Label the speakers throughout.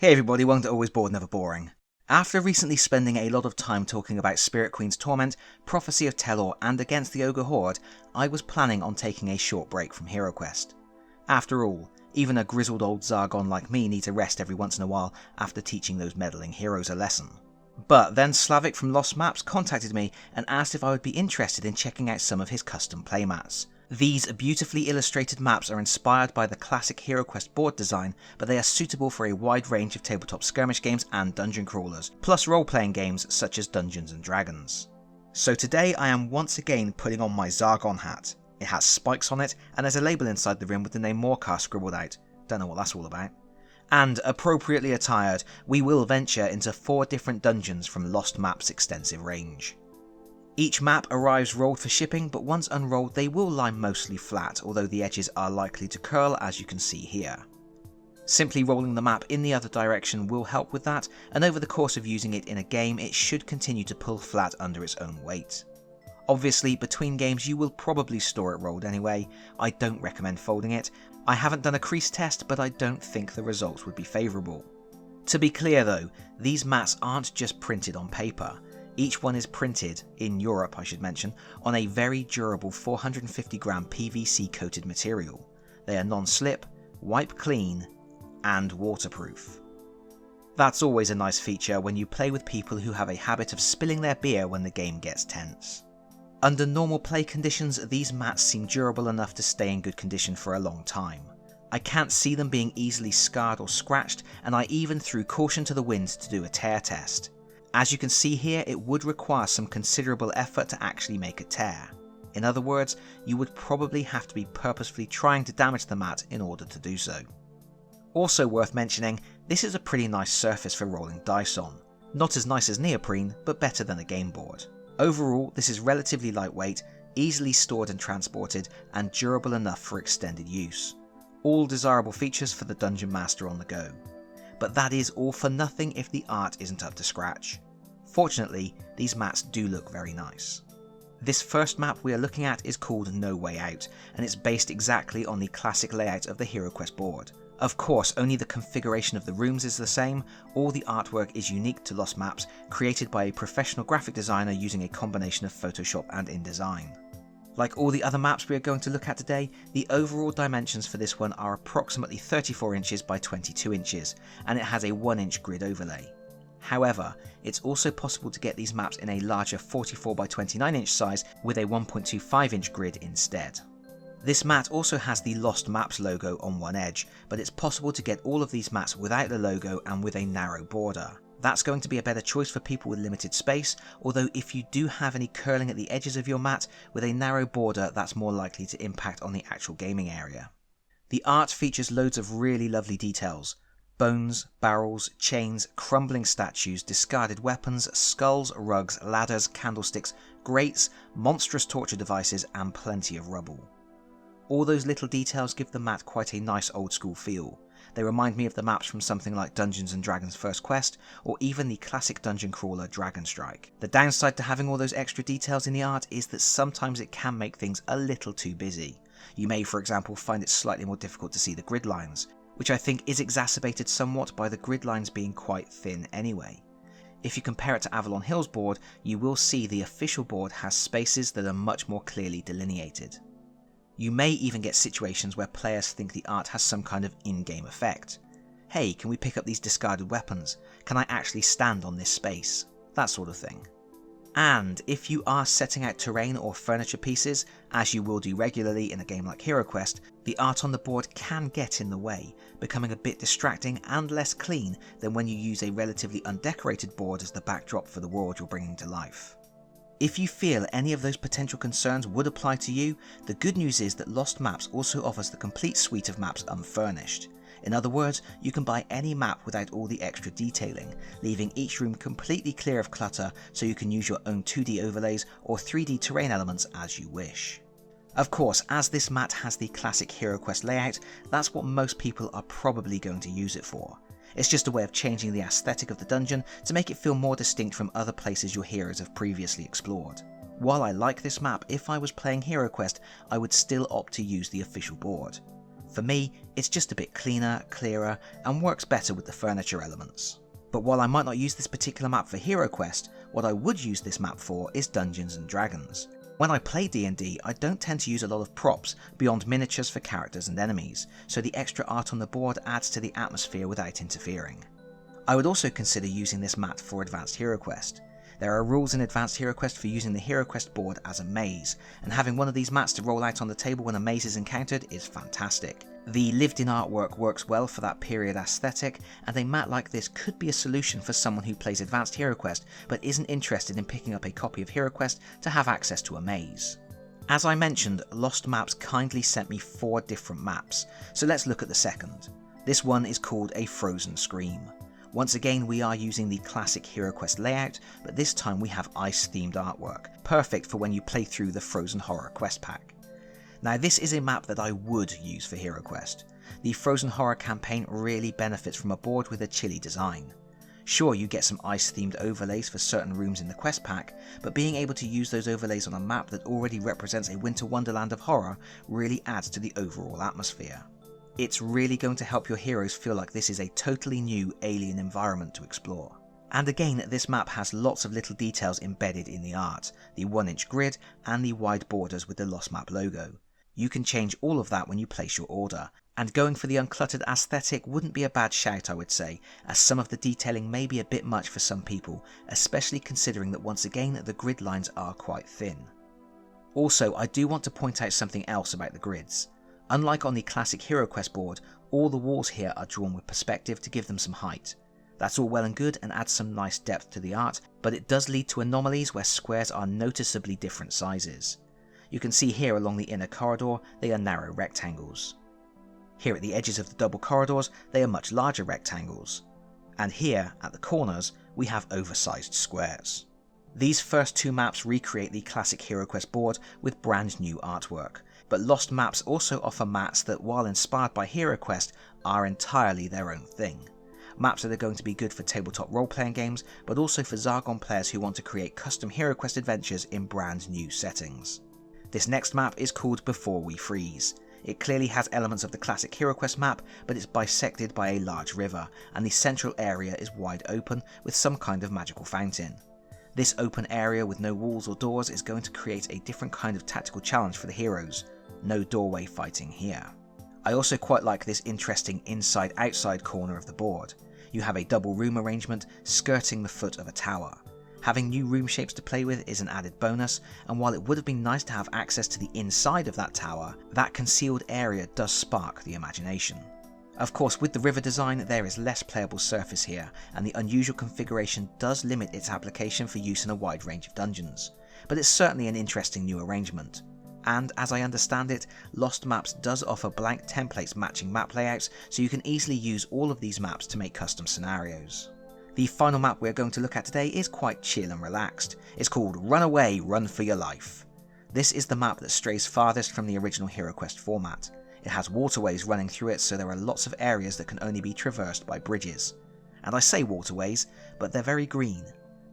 Speaker 1: Hey everybody, welcome to Always Bored, Never Boring. After recently spending a lot of time talking about Spirit Queen's Torment, Prophecy of Telor and Against the Ogre Horde, I was planning on taking a short break from HeroQuest. After all, even a grizzled old Zargon like me needs a rest every once in a while after teaching those meddling heroes a lesson. But then Slavic from Lost Maps contacted me and asked if I would be interested in checking out some of his custom playmats. These beautifully illustrated maps are inspired by the classic HeroQuest board design, but they are suitable for a wide range of tabletop skirmish games and dungeon crawlers, plus role-playing games such as Dungeons and Dragons. So today I am once again putting on my Zargon hat. It has spikes on it, and there's a label inside the rim with the name Morcar scribbled out. Don't know what that's all about. And appropriately attired, we will venture into 4 different dungeons from Lost Maps' extensive range. Each map arrives rolled for shipping, but once unrolled they will lie mostly flat, although the edges are likely to curl as you can see here. Simply rolling the map in the other direction will help with that, and over the course of using it in a game it should continue to pull flat under its own weight. Obviously between games you will probably store it rolled anyway. I don't recommend folding it. I haven't done a crease test, but I don't think the results would be favourable. To be clear though, these mats aren't just printed on paper. Each one is printed, in Europe I should mention, on a very durable 450g PVC coated material. They are non-slip, wipe clean, and waterproof. That's always a nice feature when you play with people who have a habit of spilling their beer when the game gets tense. Under normal play conditions, these mats seem durable enough to stay in good condition for a long time. I can't see them being easily scarred or scratched, and I even threw caution to the wind to do a tear test. As you can see here, it would require some considerable effort to actually make a tear. In other words, you would probably have to be purposefully trying to damage the mat in order to do so. Also worth mentioning, this is a pretty nice surface for rolling dice on. Not as nice as neoprene, but better than a game board. Overall, this is relatively lightweight, easily stored and transported, and durable enough for extended use. All desirable features for the Dungeon Master on the go. But that is all for nothing if the art isn't up to scratch. Fortunately, these mats do look very nice. This first map we are looking at is called No Way Out, and it's based exactly on the classic layout of the HeroQuest board. Of course, only the configuration of the rooms is the same. All the artwork is unique to Lost Maps, created by a professional graphic designer using a combination of Photoshop and InDesign. Like all the other maps we are going to look at today, the overall dimensions for this one are approximately 34 inches by 22 inches, and it has a 1-inch grid overlay. However, it's also possible to get these maps in a larger 44 by 29 inch size with a 1.25-inch grid instead. This mat also has the Lost Maps logo on one edge, but it's possible to get all of these mats without the logo and with a narrow border. That's going to be a better choice for people with limited space, although if you do have any curling at the edges of your mat, with a narrow border that's more likely to impact on the actual gaming area. The art features loads of really lovely details. Bones, barrels, chains, crumbling statues, discarded weapons, skulls, rugs, ladders, candlesticks, grates, monstrous torture devices, and plenty of rubble. All those little details give the mat quite a nice old school feel. They remind me of the maps from something like Dungeons and Dragons First Quest, or even the classic dungeon crawler Dragon Strike. The downside to having all those extra details in the art is that sometimes it can make things a little too busy. You may, for example, find it slightly more difficult to see the grid lines, which I think is exacerbated somewhat by the grid lines being quite thin anyway. If you compare it to Avalon Hill's board, you will see the official board has spaces that are much more clearly delineated. You may even get situations where players think the art has some kind of in-game effect. Hey, can we pick up these discarded weapons? Can I actually stand on this space? That sort of thing. And if you are setting out terrain or furniture pieces, as you will do regularly in a game like HeroQuest, the art on the board can get in the way, becoming a bit distracting and less clean than when you use a relatively undecorated board as the backdrop for the world you're bringing to life. If you feel any of those potential concerns would apply to you, the good news is that Lost Maps also offers the complete suite of maps unfurnished. In other words, you can buy any map without all the extra detailing, leaving each room completely clear of clutter so you can use your own 2D overlays or 3D terrain elements as you wish. Of course, as this mat has the classic HeroQuest layout, that's what most people are probably going to use it for. It's just a way of changing the aesthetic of the dungeon to make it feel more distinct from other places your heroes have previously explored. While I like this map, if I was playing HeroQuest, I would still opt to use the official board. For me, it's just a bit cleaner, clearer, and works better with the furniture elements. But while I might not use this particular map for HeroQuest, what I would use this map for is Dungeons and Dragons. When I play D&D, I don't tend to use a lot of props beyond miniatures for characters and enemies, so the extra art on the board adds to the atmosphere without interfering. I would also consider using this map for Advanced HeroQuest. There are rules in Advanced HeroQuest for using the HeroQuest board as a maze, and having one of these maps to roll out on the table when a maze is encountered is fantastic. The lived-in artwork works well for that period aesthetic, and a map like this could be a solution for someone who plays Advanced HeroQuest but isn't interested in picking up a copy of HeroQuest to have access to a maze. As I mentioned, Lost Maps kindly sent me 4 different maps, so let's look at the second. This one is called A Frozen Scream. Once again, we are using the classic HeroQuest layout, but this time we have ice-themed artwork, perfect for when you play through the Frozen Horror quest pack. Now this is a map that I would use for HeroQuest. The Frozen Horror campaign really benefits from a board with a chilly design. Sure, you get some ice-themed overlays for certain rooms in the quest pack, but being able to use those overlays on a map that already represents a winter wonderland of horror really adds to the overall atmosphere. It's really going to help your heroes feel like this is a totally new alien environment to explore. And again, this map has lots of little details embedded in the art, the 1-inch grid and the wide borders with the Lost Map logo. You can change all of that when you place your order, and going for the uncluttered aesthetic wouldn't be a bad shout, I would say, as some of the detailing may be a bit much for some people, especially considering that once again the grid lines are quite thin. Also, I do want to point out something else about the grids. Unlike on the classic HeroQuest board, all the walls here are drawn with perspective to give them some height. That's all well and good and adds some nice depth to the art, but it does lead to anomalies where squares are noticeably different sizes. You can see here along the inner corridor they are narrow rectangles. Here at the edges of the double corridors they are much larger rectangles. And here at the corners we have oversized squares. These first 2 maps recreate the classic HeroQuest board with brand new artwork, but Lost Maps also offer maps that, while inspired by HeroQuest, are entirely their own thing. Maps that are going to be good for tabletop role-playing games, but also for Zargon players who want to create custom HeroQuest adventures in brand new settings. This next map is called Before We Freeze. It clearly has elements of the classic HeroQuest map, but it's bisected by a large river, and the central area is wide open with some kind of magical fountain. This open area with no walls or doors is going to create a different kind of tactical challenge for the heroes. No doorway fighting here. I also quite like this interesting inside-outside corner of the board. You have a double room arrangement skirting the foot of a tower. Having new room shapes to play with is an added bonus, and while it would have been nice to have access to the inside of that tower, that concealed area does spark the imagination. Of course, with the river design there is less playable surface here, and the unusual configuration does limit its application for use in a wide range of dungeons, but it's certainly an interesting new arrangement. And as I understand it, Lost Maps does offer blank templates matching map layouts, so you can easily use all of these maps to make custom scenarios. The final map we're going to look at today is quite chill and relaxed. It's called Run Away, Run for Your Life. This is the map that strays farthest from the original HeroQuest format. It has waterways running through it, so there are lots of areas that can only be traversed by bridges. And I say waterways, but they're very green.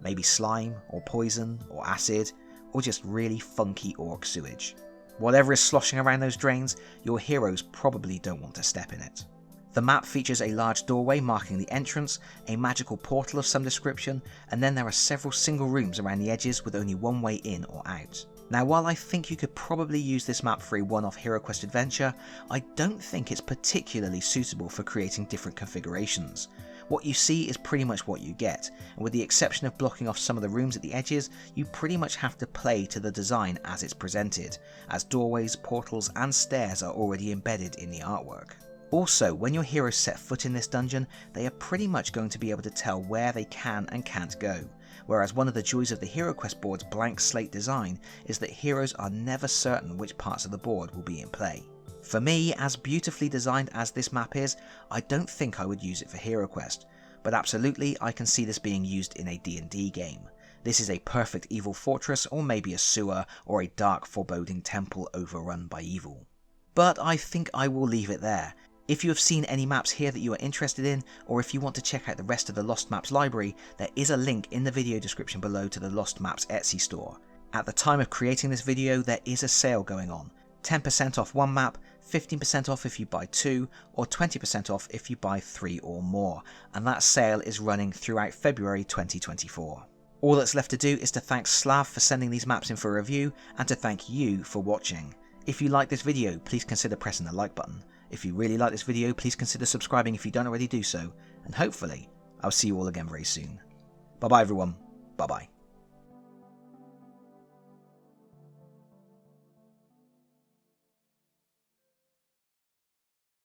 Speaker 1: Maybe slime, or poison, or acid, or just really funky orc sewage. Whatever is sloshing around those drains, your heroes probably don't want to step in it. The map features a large doorway marking the entrance, a magical portal of some description, and then there are several single rooms around the edges with only one way in or out. Now, while I think you could probably use this map for a one-off HeroQuest adventure, I don't think it's particularly suitable for creating different configurations. What you see is pretty much what you get, and with the exception of blocking off some of the rooms at the edges, you pretty much have to play to the design as it's presented, as doorways, portals and stairs are already embedded in the artwork. Also, when your heroes set foot in this dungeon, they are pretty much going to be able to tell where they can and can't go, whereas one of the joys of the HeroQuest board's blank slate design is that heroes are never certain which parts of the board will be in play. For me, as beautifully designed as this map is, I don't think I would use it for HeroQuest, but absolutely I can see this being used in a D&D game. This is a perfect evil fortress, or maybe a sewer, or a dark foreboding temple overrun by evil. But I think I will leave it there. If you have seen any maps here that you are interested in, or if you want to check out the rest of the Lost Maps library, there is a link in the video description below to the Lost Maps Etsy store. At the time of creating this video, there is a sale going on. 10% off one map, 15% off if you buy 2, or 20% off if you buy 3 or more, and that sale is running throughout February 2024. All that's left to do is to thank Slav for sending these maps in for a review, and to thank you for watching. If you like this video, please consider pressing the like button. If you really like this video, please consider subscribing if you don't already do so, and hopefully, I'll see you all again very soon. Bye bye everyone, bye bye.